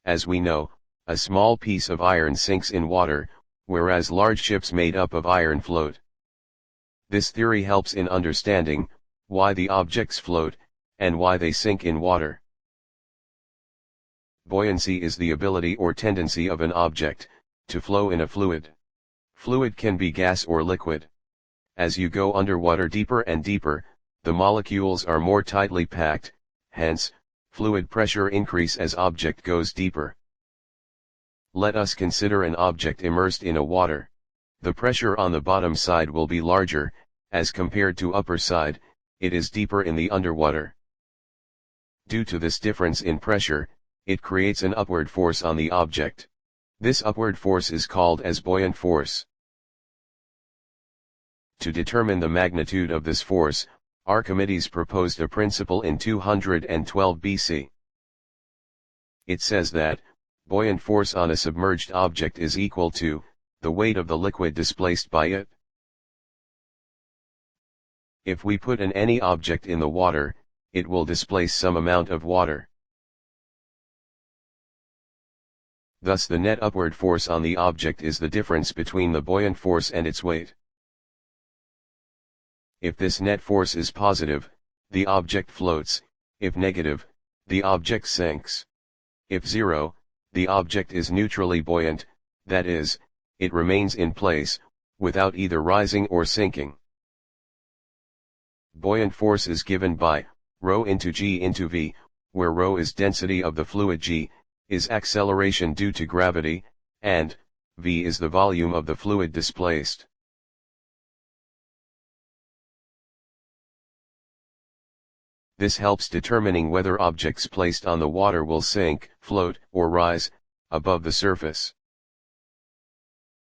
As we know, a small piece of iron sinks in water, whereas large ships made up of iron float. This theory helps in understanding why the objects float, and why they sink in water. Buoyancy is the ability or tendency of an object to flow in a fluid. Fluid can be gas or liquid. As you go underwater deeper and deeper, the molecules are more tightly packed, hence, fluid pressure increase as object goes deeper. Let us consider an object immersed in a water. The pressure on the bottom side will be larger, as compared to upper side, it is deeper in the underwater. Due to this difference in pressure, it creates an upward force on the object. This upward force is called as buoyant force. To determine the magnitude of this force, Archimedes proposed a principle in 212 BC. It says that, buoyant force on a submerged object is equal to the weight of the liquid displaced by it. If we put any object in the water, it will displace some amount of water. Thus the net upward force on the object is the difference between the buoyant force and its weight. If this net force is positive, the object floats; if negative, the object sinks. If zero, the object is neutrally buoyant, that is, it remains in place, without either rising or sinking. Buoyant force is given by ρ into g into v, where ρ is density of the fluid, g is acceleration due to gravity, and v is the volume of the fluid displaced. This helps determining whether objects placed on the water will sink, float, or rise above the surface.